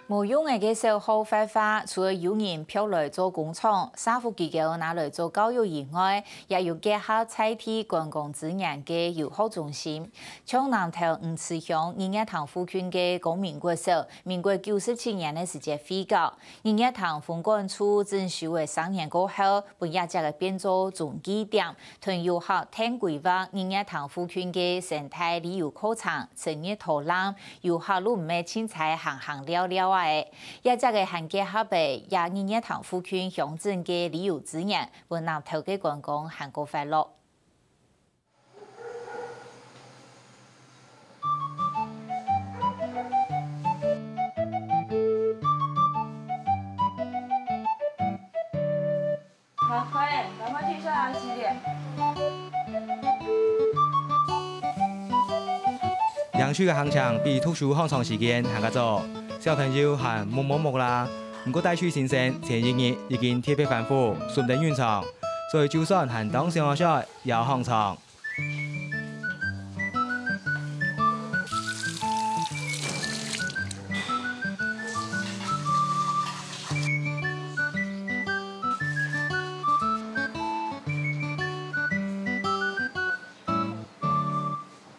无用嘅消耗废话，除了有人漂来做工厂、社福机构拿来做教育以外，也有结合采地观光资源嘅友好中心。像南投五池乡日月潭附近嘅公民国小，民国97年嘅时节废校，日月潭风管处整修嘅3年过后，本业只个变做总据点，同游客听规划日月潭附近嘅生态旅游考场、成日土壤，游客路唔咩凊彩行了了。也只个还结合备也日月潭附近乡镇嘅旅游资源，为南投嘅观光行过快乐。好，快点，赶快停下来洗脸。杨区嘅行程比特殊放长时间行较早。小朋友还摸摸摸啦，不过带去先生前一日已经特别反复，顺便完成，所以就算行当上学也有行程。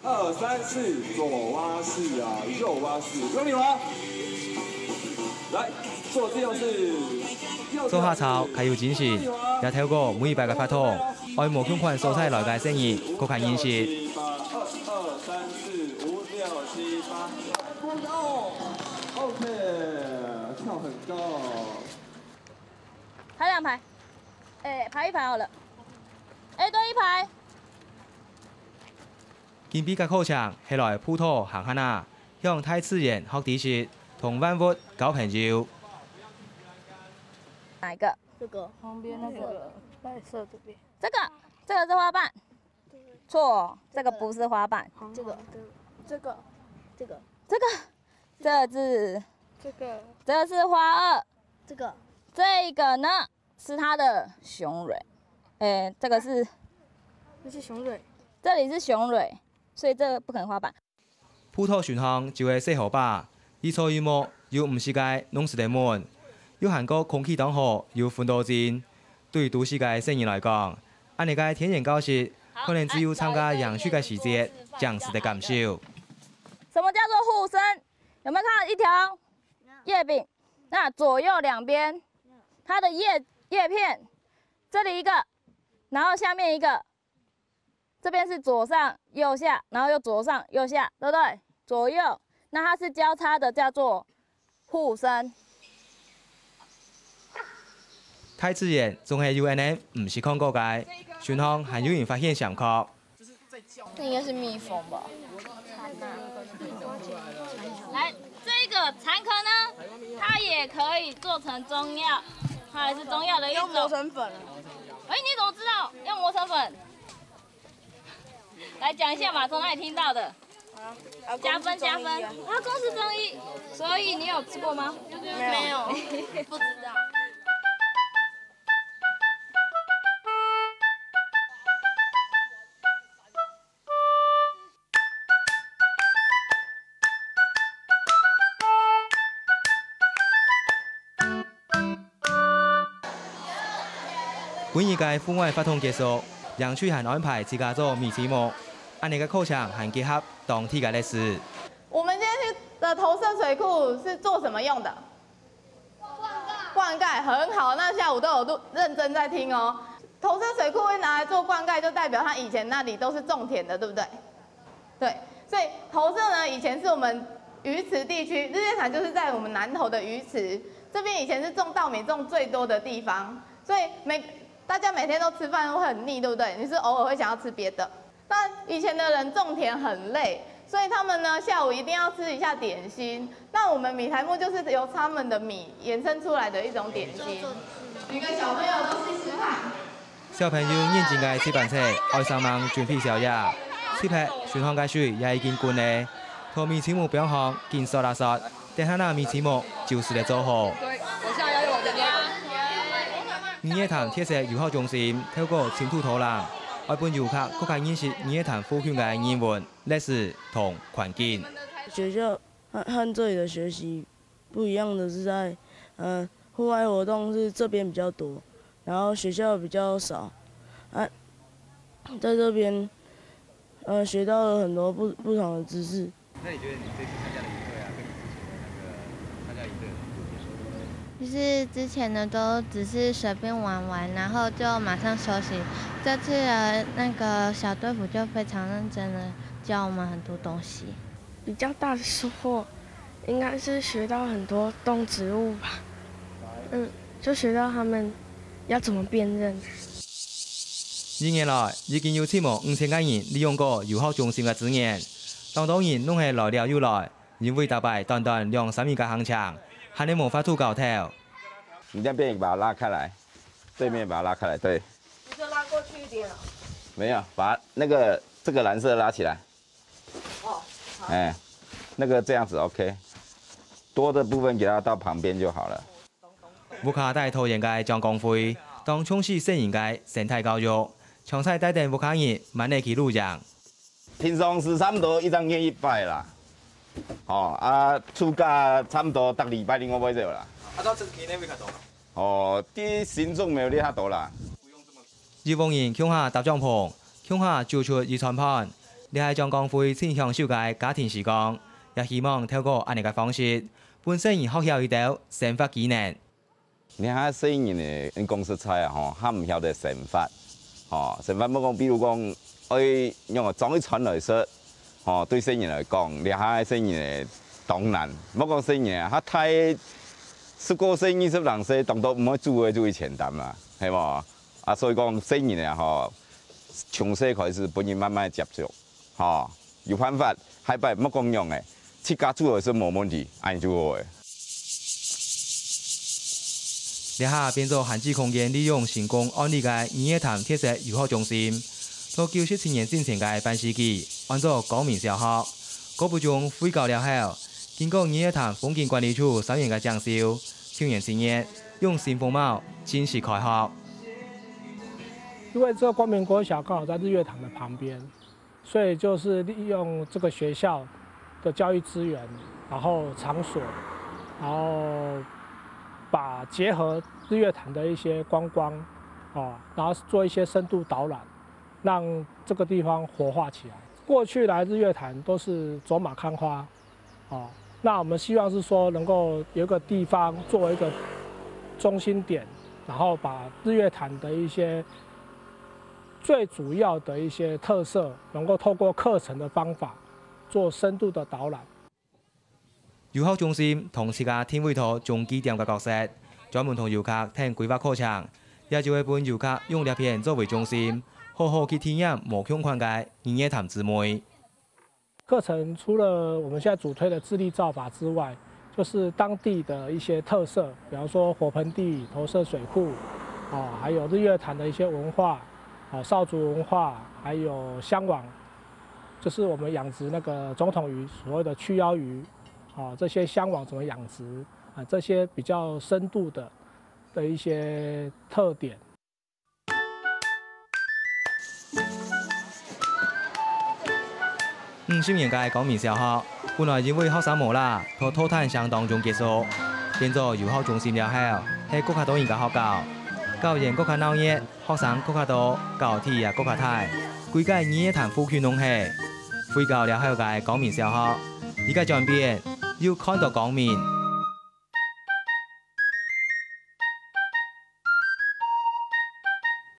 2、3、4，左蛙式啊，右蛙式，有你吗？来，做这样是。做下操，较有精神，也透过每一摆嘅发通，爱慕款款所在来嘅生意，各看演示。2、3、4、5、6、7、8，过高 ，OK， 跳很高。排2排，排1排好了。对1排。今比嘅考场係來普陀行下啊，向大自然學知識，同萬物交朋友。哪一个？这个旁边那个白色这边。这个是花瓣。错，这个不是花瓣。这个这是花萼。这个这个呢是它的雄蕊。这个是。这是雄蕊。这里是雄蕊。所以这个不可能花瓣。普陀選項就係4號吧，以草與木要唔是界弄實地門，要韓國空氣當好要歡到戰。對都市界生意來講，按你嘅天然教室可能只有參加陽樹嘅時節，將實的感受。什麼叫做護生？有沒有看到一條葉柄？那左右兩邊，它的葉片，這裡一個，然後下面一個。这边是左上右下，然后又左上右下，对不对？左右，那它是交叉的，叫做互生。大自然仲係要人唔是看過界，選項還有人發現上確。那應該是蜜蜂吧？來，這個蠶殼呢，它也可以做成中藥，它也是中藥的一種。要磨成粉。你怎麼知道要磨成粉？来讲一下嘛，从哪里听到的？加分。阿公是中医，所以你有吃过吗？没有，不知道。本一屆戶外發通結束。楊區還安排自家做米節目，按你嘅考場還結合當地嘅歷史。我們今天的投射水庫是做什麼用的？灌溉，很好。那下午都有認真在聽哦。投射水庫會拿來做灌溉，就代表它以前那裡都是種田的，對不對？對，所以投射呢，以前是我們魚池地區，日月潭就是在我們南投的魚池，這邊以前是種稻米種最多的地方，所以大家每天都吃飯會很膩，對不對？你是偶爾會想要吃別的。但以前的人種田很累，所以他們呢下午一定要吃一下點心。那我們米苔目就是由他們的米衍生出來的一種點心。每個小朋友都試試看。小朋友認真嘅吃飯車，愛上網準備宵夜，此刻選項嘅水也已經灌咧，同米節目表項見索啦索，等下那米節目就是嚟做好。日月潭特色遊學中心透過淺土土壤，愛伴遊客更加認識日月潭附近嘅人文、歷史同環境。學校和這裡的學習不一样的是在，户外活动是这边比较多，然后学校比较少，在这边，学到了很多不同的知识。那你觉得你这次参加的营队啊，跟你之前的那个参加营队有什么不一样？就是之前的都只是随便玩玩，然后就马上休息。这次的那个小队服就非常认真的教我们很多东西。比较大的收获应该是学到很多动植物吧，就学到他们要怎么辨认。2年来，已經有超過5000個人利用過遊學中心嘅資源，當當然攏係來了又來，因為大概短短2-3年嘅行程，還係無法度搞頭。你那邊把它拉開來，對面把它拉開來，對。你就拉過去一點了。沒有，把這個藍色拉起來。哦。哎，那個這樣子 OK， 多的部分給它到旁邊就好了。烏卡帶頭應該將光輝當從事成人嘅生態教育。詳細帶領烏卡人慢嚟去路上。平常時差不多1張100啦，暑假差不多每禮拜另外買咗啦。到這期呢會較多。啲行眾沒有你較多啦。有網人向下搭帳篷，向下做出熱餐盤，你係將光輝先享受嘅家庭時光，也希望透過安尼嘅方式，本身而學曉一道生活技能。你睇細人嘅公司菜啊，佢唔曉得生活。成分冇講，比如講，用個裝一船來說，對新人來講，你下新人當然，冇講新人，他太10個歲20人歲，當到唔可以做嘅就會簡單啦，係嘛？所以講新人啊，從細開始本人慢慢接觸，有辦法，係不冇講用嘅，自家做嘅是冇問題，按做嘅。你下變做閒置空間，利用成功安利嘅營業潭特色遊學中心，到97年之前嘅半世紀，按照光明小學，嗰部中恢教了後，經過營業潭風景管理處3年嘅講修，去年7月用新風貌正式開學。因為這個光明國小剛好在日月潭的旁邊，所以就是利用這個學校的教育資源，然後場所，然後把結合日月潭的一些觀光，然後做一些深度導覽，讓這個地方活化起來。過去來日月潭都是走馬看花，那我們希望是說能夠有一個地方作為一個中心點，然後把日月潭的一些最主要的一些特色，能夠透過課程的方法做深度的導覽。遊學中心同時間天會圖總基點嘅角色，專門同遊客聽規劃課程，也就會幫遊客用呢片作為中心，好好去體驗無窮寬嘅營業潭之美。課程除了我們現在主推的自力造法之外，就是當地的一些特色，比方說火盆地、投射水庫，還有日月潭的一些文化，少族文化，還有香網，就是我們養殖那個總統魚，所謂的曲腰魚。這些香網怎麼養殖這些比較深度的一些特點。50年嘅光明小學，本來因為學生無啦，到討談相當中結束，變咗遊學中心了後，係更加多人嘅學校，教員更加鬧熱，學生更加多，教題也更加大，規個營業潭富區濃氣，恢教了後嘅光明小學，而家轉變。要看到光明，